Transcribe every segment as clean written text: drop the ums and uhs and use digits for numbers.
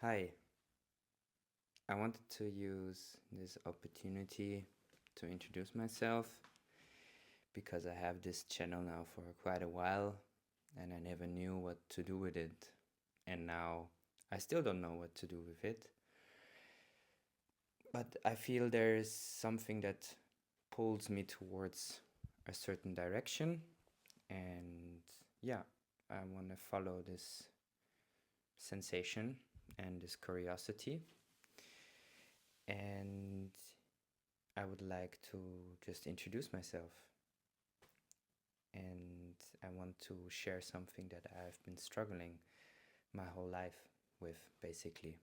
Hi, I wanted to use this opportunity to introduce myself because I have this channel now for quite a while and I never knew what to do with it. And now I still don't know what to do with it. But I feel there's something that pulls me towards a certain direction. And yeah, I want to follow this sensation and this curiosity. And I would like to just introduce myself. And I want to share something that I've been struggling my whole life with, basically.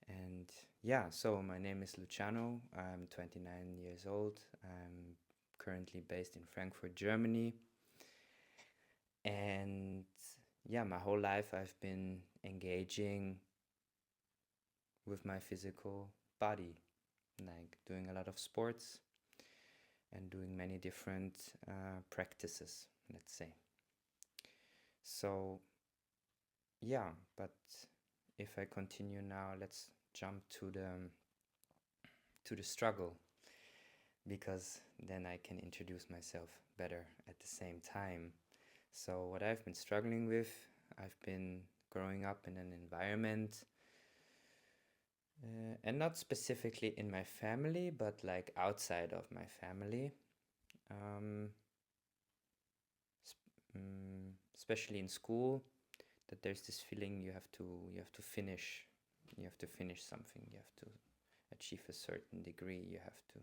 And yeah, so my name is Luciano. I'm 29 years old. I'm currently based in Frankfurt, Germany. And yeah, my whole life I've been engaging with my physical body, like doing a lot of sports and doing many different practices, let's say. So yeah, but if I continue now, let's jump to the struggle, because then I can introduce myself better at the same time. So what I've been struggling with, I've been growing up in an environment, and not specifically in my family, but like outside of my family. Um, Especially in school, that there's this feeling you have to finish something, you have to achieve a certain degree, you have to,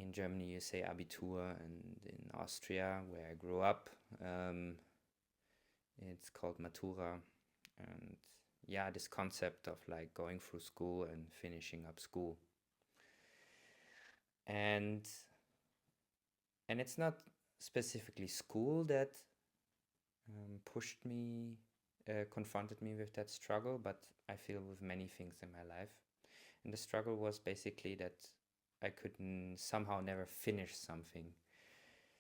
in Germany you say Abitur, and in Austria where I grew up, it's called Matura. And yeah, this concept of like going through school and finishing up school, and it's not specifically school that pushed me, confronted me with that struggle, but I feel with many things in my life. And the struggle was basically that I could somehow never finish something.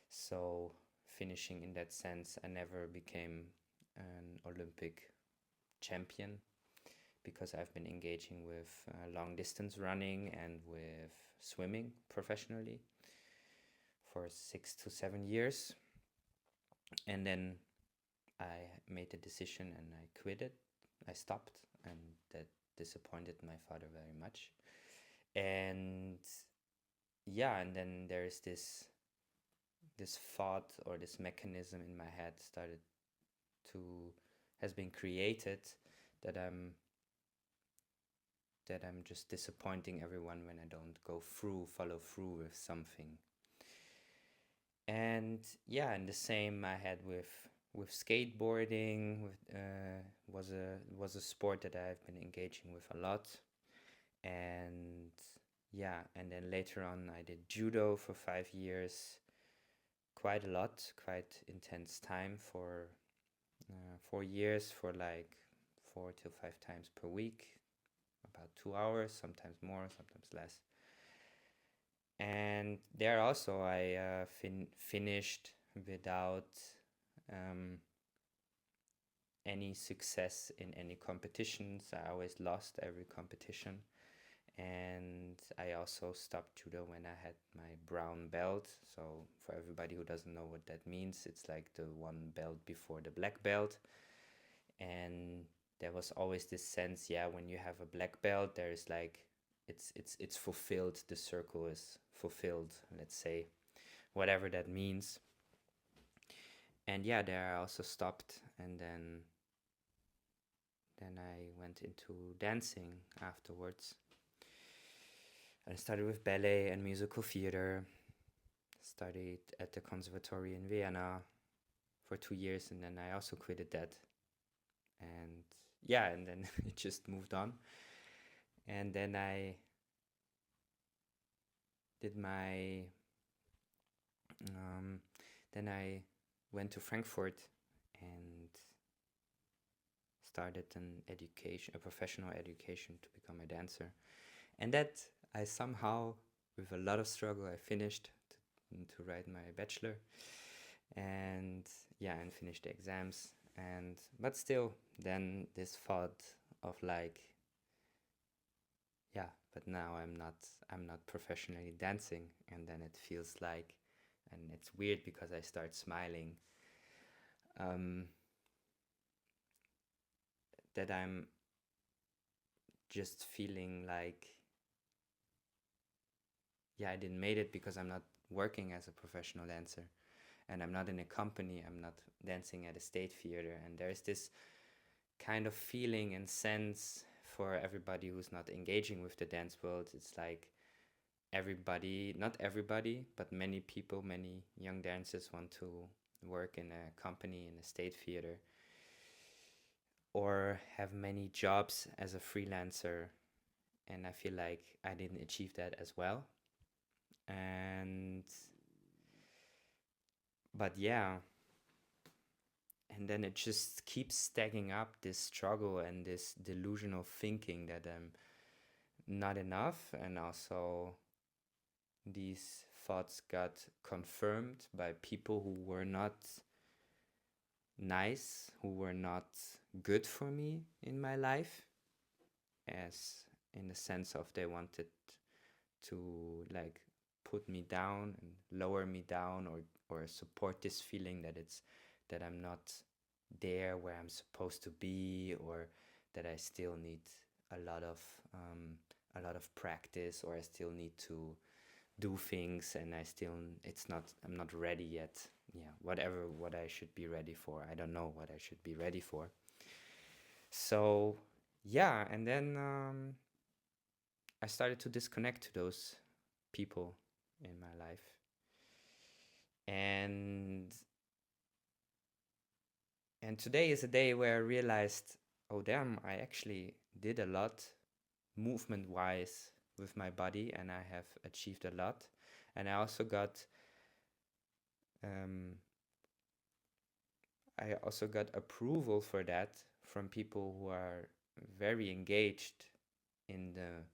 So, finishing in that sense, I never became an Olympic champion because I've been engaging with long distance running and with swimming professionally for 6 to 7 years. And then I made a decision and I quit it. I stopped, and that disappointed my father very much. And yeah, and then there's this thought or this mechanism in my head started to has been created, that I'm just disappointing everyone when I don't follow through with something. And yeah, and the same I had with skateboarding. Was a sport that I've been engaging with a lot. And yeah, and then later on I did judo for 5 years, quite a lot, quite intense time for 4 years, for like 4 to 5 times per week, about 2 hours, sometimes more, sometimes less. And there also I finished without um, any success in any competitions. I always lost every competition. And I also stopped judo when I had my brown belt. So for everybody who doesn't know what that means, it's like the one belt before the black belt. And there was always this sense, yeah, when you have a black belt, there is like it's fulfilled. The circle is fulfilled, let's say, whatever that means. And yeah, there I also stopped, and then I went into dancing afterwards. I started with ballet and musical theater, studied at the conservatory in Vienna for 2 years, and then I also quitted that. And yeah, and then it just moved on. And then I did my, then I went to Frankfurt and started a professional education to become a dancer. And that I somehow, with a lot of struggle, I finished to write my bachelor, and yeah, and finished the exams. And but still, then this thought of like, yeah, but now I'm not professionally dancing, and then it feels like, and it's weird because I start smiling, um, that I'm just feeling like, yeah, I didn't made it because I'm not working as a professional dancer, and I'm not in a company, I'm not dancing at a state theater, and there's this kind of feeling and sense for everybody who's not engaging with the dance world. It's like everybody, not everybody, but many people, many young dancers want to work in a company, in a state theater, or have many jobs as a freelancer. And I feel like I didn't achieve that as well. And, but yeah, and then it just keeps stacking up, this struggle and this delusional thinking that I'm not enough, and also these thoughts got confirmed by people who were not nice, who were not good for me in my life, as in the sense of they wanted to like put me down and lower me down, or support this feeling that it's that I'm not there where I'm supposed to be, or that I still need a lot of a lot of practice, or I still need to do things, and I'm not ready yet. Yeah, whatever what I should be ready for. I don't know what I should be ready for. So yeah, and then I started to disconnect to those people in my life. And today is a day where I realized, oh damn, I actually did a lot movement wise with my body, and I have achieved a lot. And um, I also got approval for that from people who are very engaged in the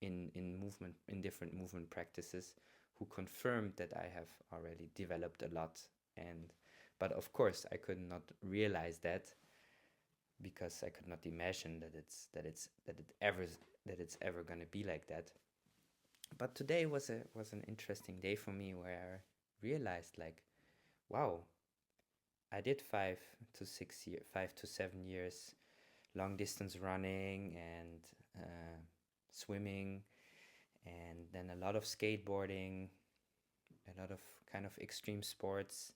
in movement, in different movement practices, who confirmed that I have already developed a lot. And but of course I could not realize that, because I could not imagine that it's ever going to be like that. But today was an interesting day for me, where I realized, like, wow, I did 5 to 7 years long distance running, and swimming, and then a lot of skateboarding, a lot of kind of extreme sports,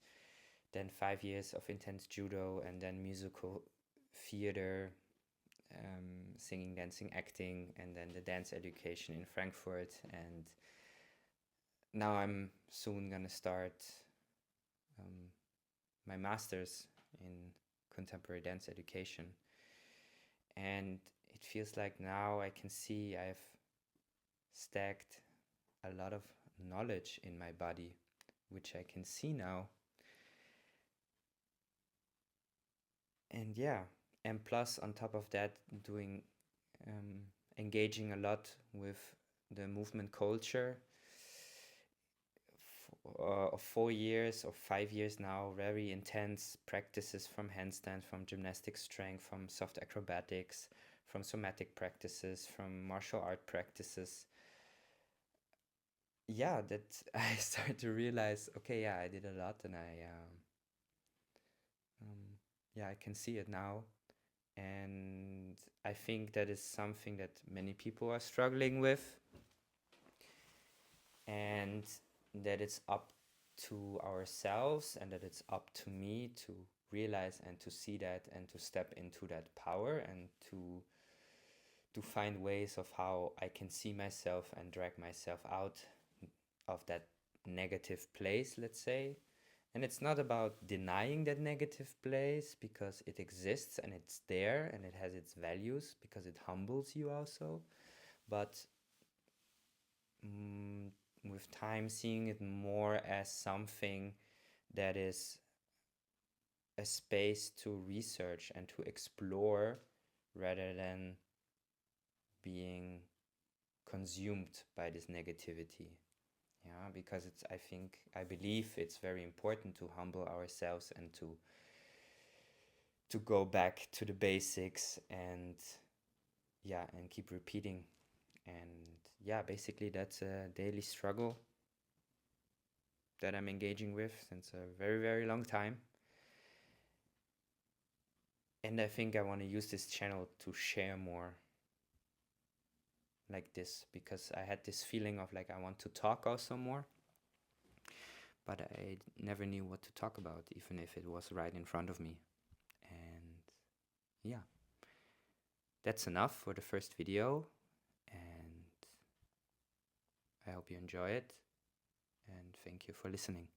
then 5 years of intense judo, and then musical theater, singing, dancing, acting, and then the dance education in Frankfurt. And now I'm soon gonna start um, my master's in contemporary dance education. And it feels like now I can see I've stacked a lot of knowledge in my body, which I can see now. And yeah, and plus on top of that, doing engaging a lot with the movement culture of 4 years or 5 years now, very intense practices, from handstand, from gymnastic strength, from soft acrobatics, from somatic practices, from martial art practices. Yeah, that I started to realize, okay, yeah, I did a lot, and yeah, I can see it now. And I think that is something that many people are struggling with, and that it's up to ourselves, and that it's up to me to realize and to see that, and to step into that power, and to find ways of how I can see myself and drag myself out of that negative place, let's say. And it's not about denying that negative place, because it exists and it's there and it has its values, because it humbles you also. But mm, with time, seeing it more as something that is a space to research and to explore, rather than being consumed by this negativity. Yeah, because I believe it's very important to humble ourselves, and to go back to the basics, and yeah, and keep repeating. And yeah, basically that's a daily struggle that I'm engaging with since a very, very long time. And I think I want to use this channel to share more like this, because I had this feeling of like I want to talk also more, but I never knew what to talk about, even if it was right in front of me. And yeah, that's enough for the first video, and I hope you enjoy it, and thank you for listening.